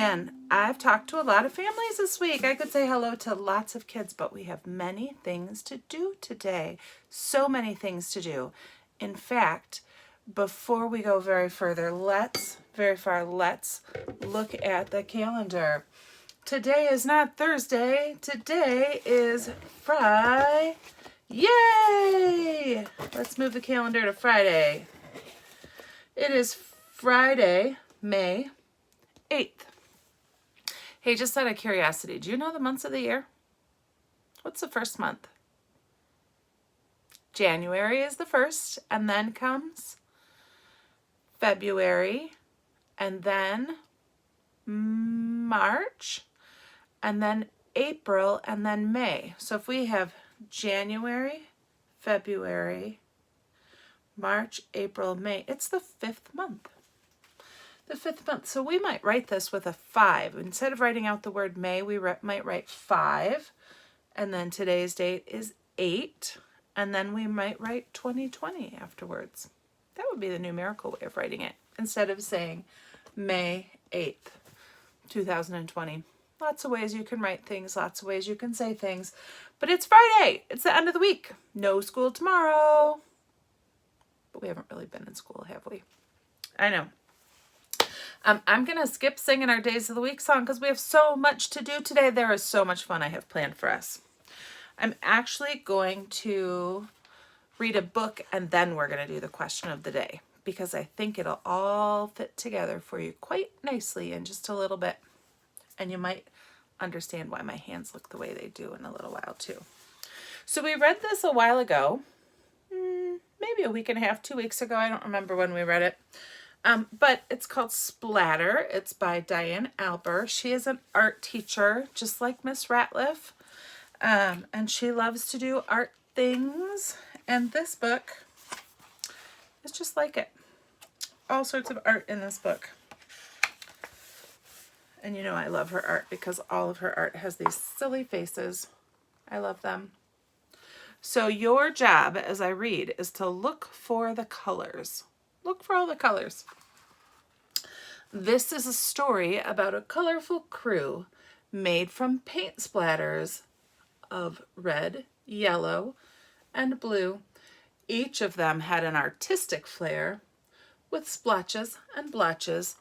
Man, I've talked to a lot of families this week. I could say hello to lots of kids, but we have many things to do today. So many things to do. In fact, before we go very far, let's look at the calendar. Today is not Thursday. Today is Friday. Yay! Let's move the calendar to Friday. It is Friday, May 8th. Hey, just out of curiosity, do you know the months of the year? What's the first month? January is the first, and then comes February, and then March, and then April, and then May. So if we have January, February, March, April, May, it's the fifth month. The fifth month. So we might write this with a 5. Instead of writing out the word May, we might write 5. And then today's date is 8. And then we might write 2020 afterwards. That would be the numerical way of writing it. Instead of saying May 8th, 2020. Lots of ways you can write things. Lots of ways you can say things. But it's Friday. It's the end of the week. No school tomorrow. But we haven't really been in school, have we? I know. I'm going to skip singing our Days of the Week song because we have so much to do today. There is so much fun I have planned for us. I'm actually going to read a book and then we're going to do the question of the day because I think it'll all fit together for you quite maybe in just a little bit. And you might understand why my hands look the way they do in a little while too. So we read this a while ago, maybe a week and a half, 2 weeks ago. I don't remember when we read it. But it's called Splatter. It's by Diane Alber. She is an art teacher, just like Miss Ratliff. And she loves to do art things. And this book is just like it. All sorts of art in this book. And you know I love her art because all of her art has these silly faces. I love them. So your job as I read is to look for the colors. Look for all the colors. This is a story about a colorful crew made from paint splatters of red, yellow, and blue. Each of them had an artistic flair with splotches and blotches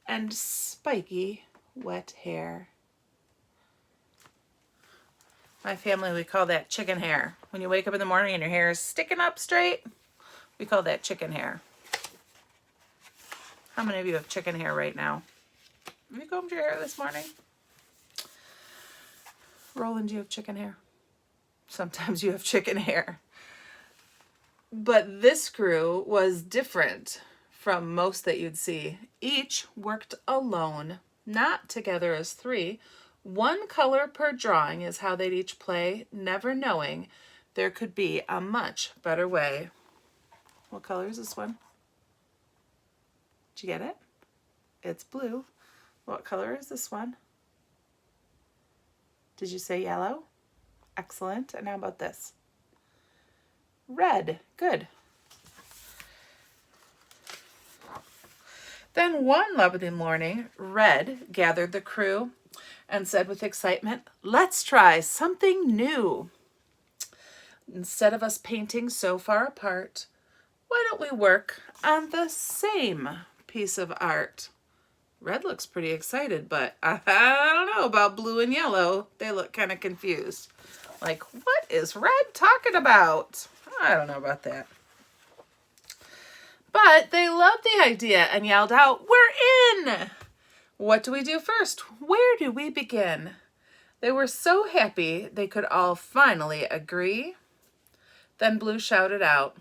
and spiky wet hair. My family, we call that chicken hair. When you wake up in the morning and your hair is sticking up straight, we call that chicken hair. How many of you have chicken hair right now? Have you combed your hair this morning? Roland, do you have chicken hair? Sometimes you have chicken hair. But this crew was different from most that you'd see. Each worked alone, not together as 3. 1 color per drawing is how they'd each play, never knowing there could be a much better way. What color is this one? Did you get it? It's blue. What color is this one? Did you say yellow? Excellent. And how about this? Red. Good. Then one lovely morning, Red gathered the crew and said with excitement, "Let's try something new. Instead of us painting so far apart, why don't we work on the same piece of art?" Red looks pretty excited, but I don't know about blue and yellow. They look kind of confused. Like, what is Red talking about? I don't know about that. But they loved the idea and yelled out, "We're in! What do we do first? Where do we begin?" They were so happy they could all finally agree. Then Blue shouted out,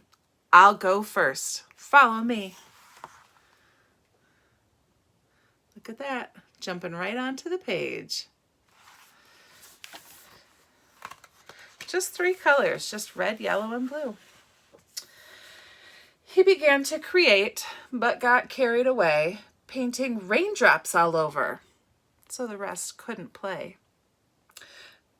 "I'll go first. Follow me." Look at that, jumping right onto the page. Just 3 colors, just red, yellow, and blue. He began to create, but got carried away, painting raindrops all over, so the rest couldn't play.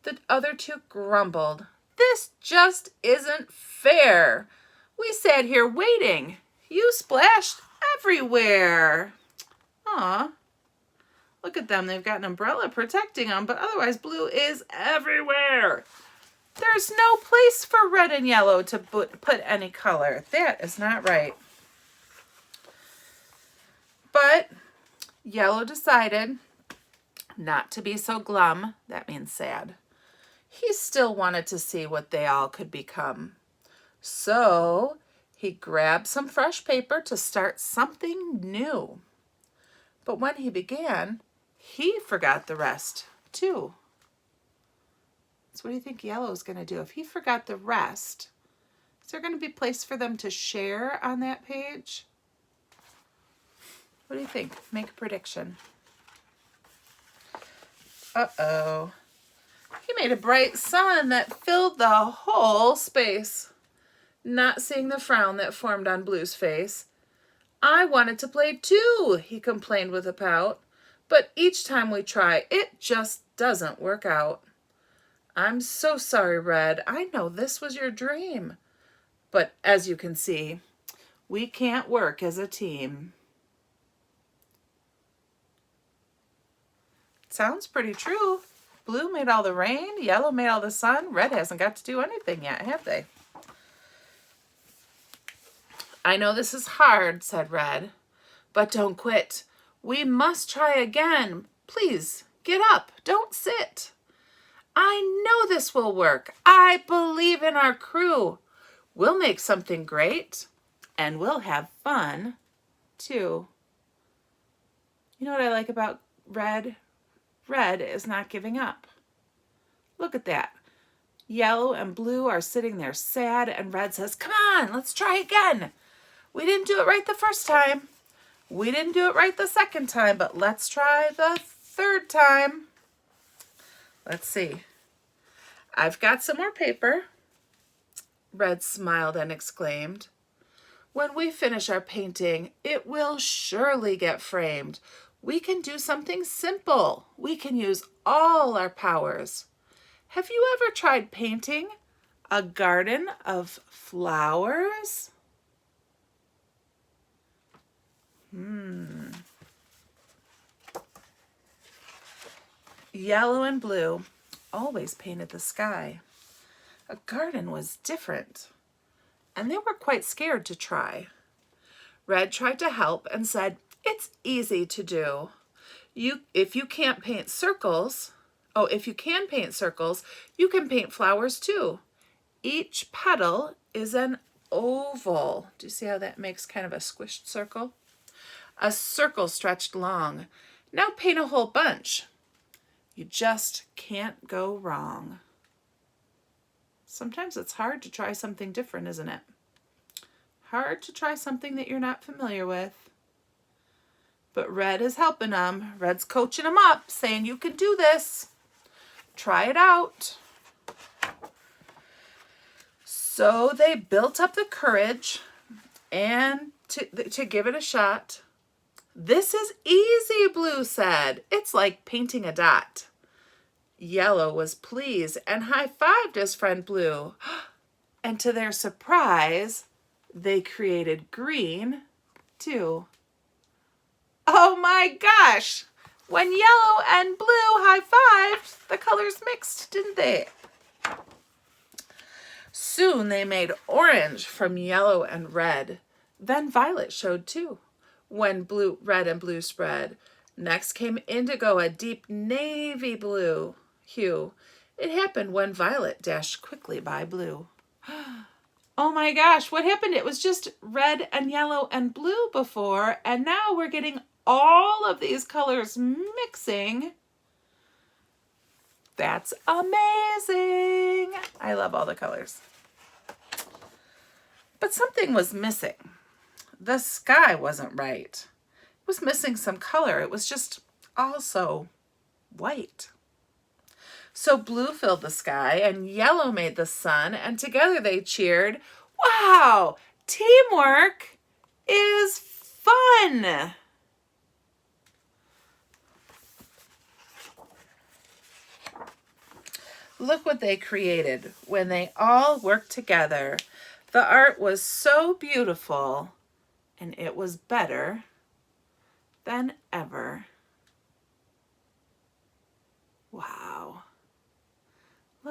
The other 2 grumbled, "This just isn't fair. We sat here waiting. You splashed everywhere." Aw. Look at them. They've got an umbrella protecting them, but otherwise blue is everywhere. There's no place for red and yellow to put any color. That is not right. But yellow decided not to be so glum. That means sad. He still wanted to see what they all could become. So he grabbed some fresh paper to start something new. But when he began, he forgot the rest too. So what do you think yellow is going to do? If he forgot the rest, is there going to be place for them to share on that page? What do you think? Make a prediction. Uh-oh. He made a bright sun that filled the whole space. Not seeing the frown that formed on Blue's face. I wanted to play too, he complained with a pout. But each time we try, it just doesn't work out. I'm so sorry, Red. I know this was your dream. But as you can see, we can't work as a team. Sounds pretty true. Blue made all the rain, yellow made all the sun. Red hasn't got to do anything yet, have they? I know this is hard, said Red, but don't quit. We must try again. Please, get up. Don't sit. I know this will work. I believe in our crew. We'll make something great, and we'll have fun, too. You know what I like about Red? Red is not giving up. Look at that. Yellow and blue are sitting there sad, and Red says, come on, let's try again. We didn't do it right the first time. We didn't do it right the second time, but let's try the third time. Let's see. I've got some more paper. Red smiled and exclaimed, when we finish our painting, it will surely get framed. We can do something simple. We can use all our powers. Have you ever tried painting a garden of flowers? Yellow and blue always painted the sky. A garden was different, and they were quite scared to try. Red tried to help and said, it's easy to do. If you can paint circles, you can paint flowers too. Each petal is an oval. Do you see how that makes kind of a squished circle? A circle stretched long. Now paint a whole bunch. You just can't go wrong. Sometimes it's hard to try something different, isn't it? Hard to try something that you're not familiar with. But Red is helping them. Red's coaching them up, saying, you can do this. Try it out. So they built up the courage and to give it a shot. This is easy, Blue said. It's like painting a dot. Yellow was pleased and high-fived his friend Blue. And to their surprise, they created green too. Oh my gosh! When yellow and blue high-fived, the colors mixed, didn't they? Soon they made orange from yellow and red. Then violet showed too, when red and blue spread. Next came indigo, a deep navy blue hue. It happened when violet dashed quickly by blue. Oh my gosh, what happened? It was just red and yellow and blue before, and now we're getting all of these colors mixing. That's amazing. I love all the colors. But something was missing. The sky wasn't right. It was missing some color. It was just also white. So blue filled the sky and yellow made the sun, and together they cheered, wow, teamwork is fun. Look what they created when they all worked together. The art was so beautiful, and it was better than ever.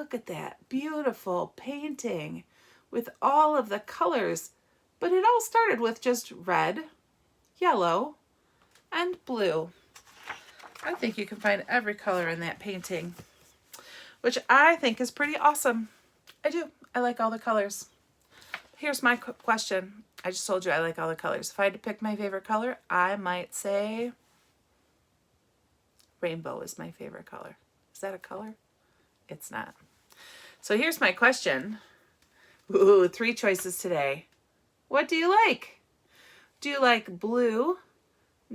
Look at that beautiful painting with all of the colors. But it all started with just red, yellow, and blue. I think you can find every color in that painting, which I think is pretty awesome. I do. I like all the colors. Here's my question. I just told you I like all the colors. If I had to pick my favorite color, I might say rainbow is my favorite color. Is that a color? It's not. So here's my question. Ooh, 3 choices today. What do you like? Do you like blue?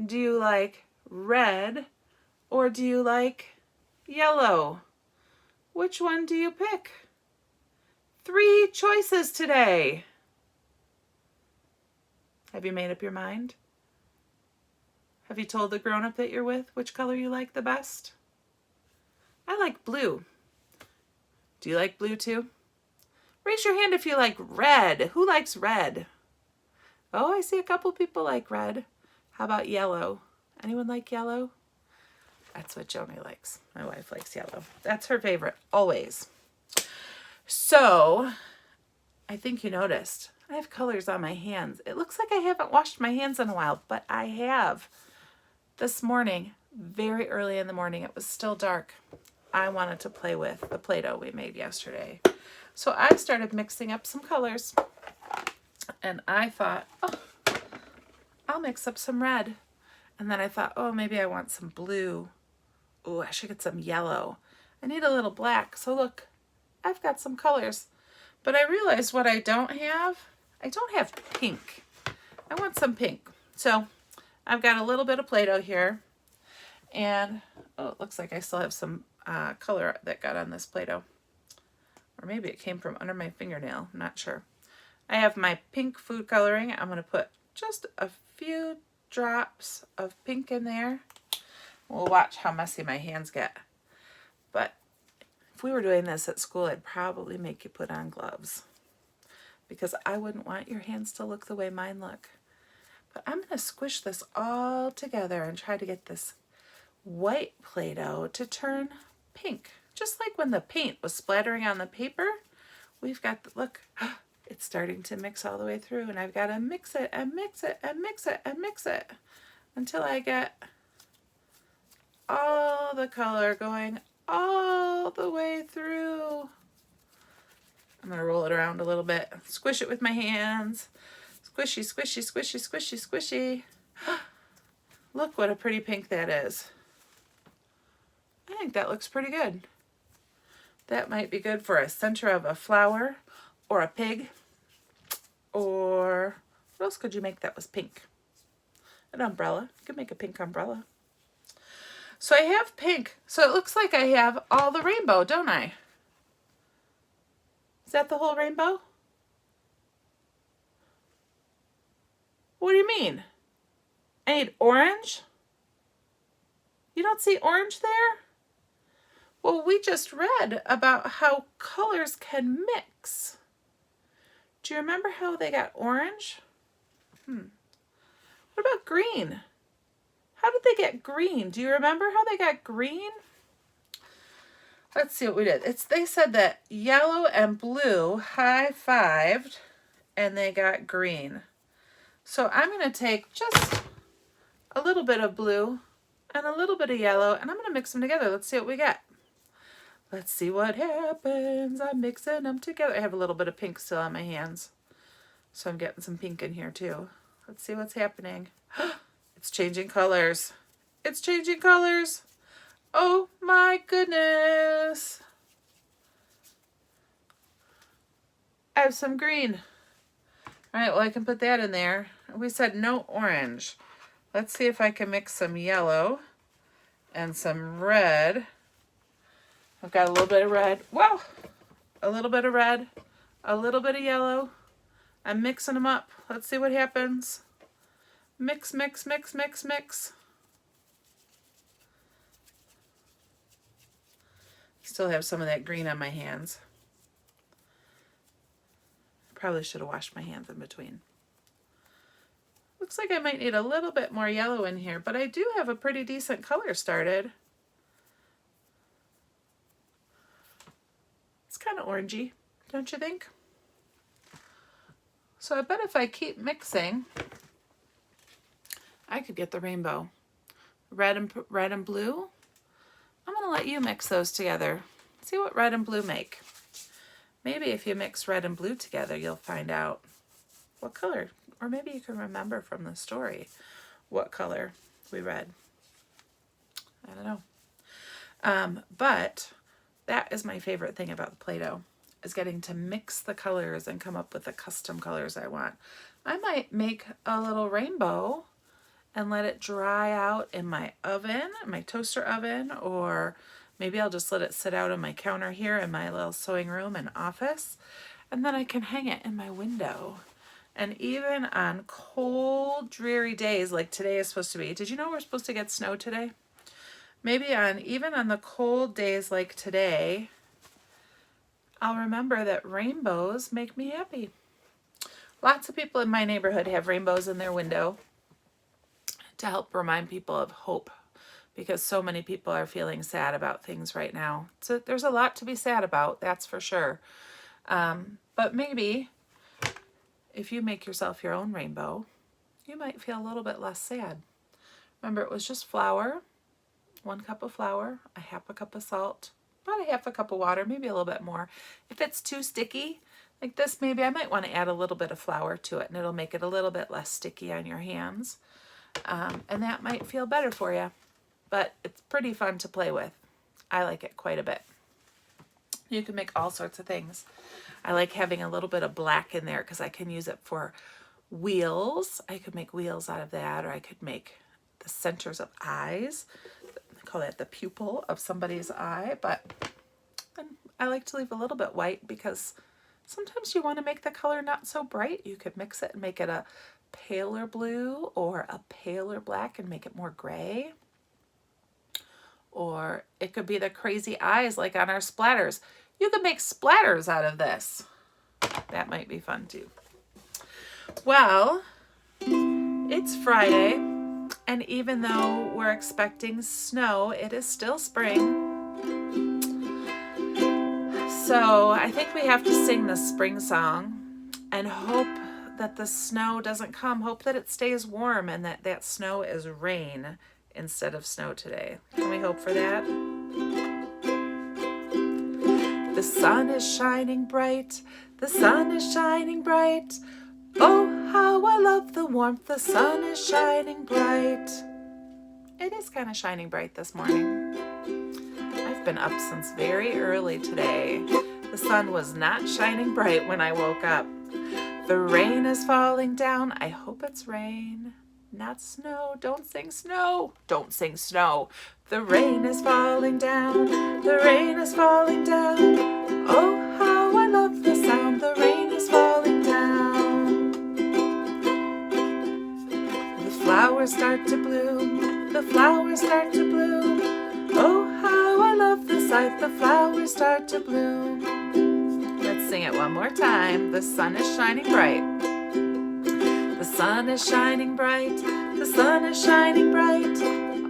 Do you like red? Or do you like yellow? Which one do you pick? 3 choices today. Have you made up your mind? Have you told the grown-up that you're with which color you like the best? I like blue. Do you like blue too? Raise your hand if you like red. Who likes red? Oh, I see a couple people like red. How about yellow? Anyone like yellow? That's what Joni likes. My wife likes yellow. That's her favorite, always. So, I think you noticed, I have colors on my hands. It looks like I haven't washed my hands in a while, but I have. This morning, very early in the morning, it was still dark. I wanted to play with the Play-Doh we made yesterday. So I started mixing up some colors. And I thought, oh, I'll mix up some red. And then I thought, oh, maybe I want some blue. Oh, I should get some yellow. I need a little black. So look, I've got some colors. But I realized what I don't have pink. I want some pink. So I've got a little bit of Play-Doh here. And, oh, it looks like I still have some color that got on this Play-Doh. Or maybe it came from under my fingernail. I'm not sure. I have my pink food coloring. I'm going to put just a few drops of pink in there. We'll watch how messy my hands get. But if we were doing this at school, I'd probably make you put on gloves, because I wouldn't want your hands to look the way mine look. But I'm going to squish this all together and try to get this white Play-Doh to turn pink. Just like when the paint was splattering on the paper, we've got, look, it's starting to mix all the way through, and I've got to mix it and mix it and mix it and mix it until I get all the color going all the way through. I'm going to roll it around a little bit, squish it with my hands. Squishy, squishy, squishy, squishy, squishy. Look what a pretty pink that is. I think that looks pretty good. That might be good for a center of a flower or a pig. Or what else could you make that was pink? An umbrella. You could make a pink umbrella. So I have pink. So it looks like I have all the rainbow, don't I? Is that the whole rainbow? What do you mean? I need orange? You don't see orange there? Well, we just read about how colors can mix. Do you remember how they got orange? What about green? How did they get green? Do you remember how they got green? Let's see what we did. They said that yellow and blue high-fived and they got green. So I'm going to take just a little bit of blue and a little bit of yellow, and I'm going to mix them together. Let's see what we get. Let's see what happens. I'm mixing them together. I have a little bit of pink still on my hands, so I'm getting some pink in here too. Let's see what's happening. It's changing colors. It's changing colors. Oh my goodness. I have some green. All right, well, I can put that in there. We said no orange. Let's see if I can mix some yellow and some red. I've got a little bit of red. Wow! A little bit of red, a little bit of yellow. I'm mixing them up. Let's see what happens. Mix, mix, mix, mix, mix. Still have some of that green on my hands. Probably should have washed my hands in between. Looks like I might need a little bit more yellow in here, but I do have a pretty decent color started. kind of orangey, don't you think? So I bet if I keep mixing, I could get the rainbow. Red and blue. I'm going to let you mix those together. See what red and blue make. Maybe if you mix red and blue together, you'll find out what color. Or maybe you can remember from the story what color we read. I don't know. But that is my favorite thing about the Play-Doh, is getting to mix the colors and come up with the custom colors I want. I might make a little rainbow and let it dry out in my oven, my toaster oven, or maybe I'll just let it sit out on my counter here in my little sewing room and office, and then I can hang it in my window. And even on cold, dreary days like today is supposed to be, did you know we're supposed to get snow today? Maybe even on the cold days like today, I'll remember that rainbows make me happy. Lots of people in my neighborhood have rainbows in their window to help remind people of hope, because so many people are feeling sad about things right now. So there's a lot to be sad about, that's for sure. But maybe if you make yourself your own rainbow, you might feel a little bit less sad. Remember, it was just flour, 1 cup of flour, a half a cup of salt, about a half a cup of water, maybe a little bit more. If it's too sticky like this, maybe I might want to add a little bit of flour to it, and it'll make it a little bit less sticky on your hands. And that might feel better for you, but it's pretty fun to play with. I like it quite a bit. You can make all sorts of things. I like having a little bit of black in there because I can use it for wheels. I could make wheels out of that, or I could make the centers of eyes. I call that the pupil of somebody's eye, but I like to leave a little bit white because sometimes you want to make the color not so bright. You could mix it and make it a paler blue or a paler black and make it more gray. Or it could be the crazy eyes like on our splatters. You could make splatters out of this. That might be fun too. Well, it's Friday, and even though we're expecting snow, it is still spring. So I think we have to sing the spring song and hope that the snow doesn't come. Hope that it stays warm and that that snow is rain instead of snow today. Can we hope for that? The sun is shining bright. The sun is shining bright. Oh, how I love the warmth. The sun is shining bright. It is kind of shining bright this morning. I've been up since very early today. The sun was not shining bright when I woke up. The rain is falling down. I hope it's rain, not snow. Don't sing snow. Don't sing snow. The rain is falling down. The rain is falling down. Oh, how I love the sound. The rain is falling down. The flowers start to bloom. The flowers start to bloom. Oh, how I love the sight. The flowers start to bloom. Let's sing it one more time. The sun is shining bright. The sun is shining bright. The sun is shining bright.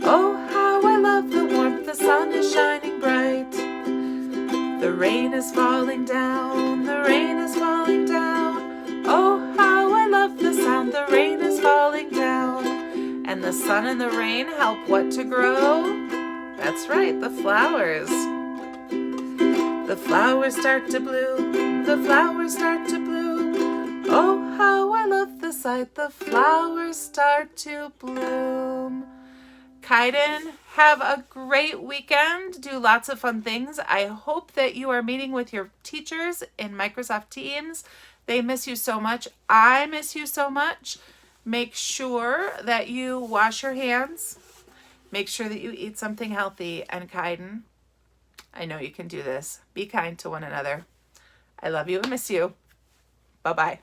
Oh, how I love the warmth. The sun is shining bright. The rain is falling down. The rain is falling down. Oh, how I love the sound. The rain is falling down. And the sun and the rain help what to grow? That's right, the flowers. The flowers start to bloom. The flowers start to bloom. Oh, how I love the sight. The flowers start to bloom. Keidan, have a great weekend. Do lots of fun things. I hope that you are meeting with your teachers in Microsoft Teams. They miss you so much. I miss you so much. Make sure that you wash your hands. Make sure that you eat something healthy. And Keidan, I know you can do this. Be kind to one another. I love you and miss you. Bye-bye.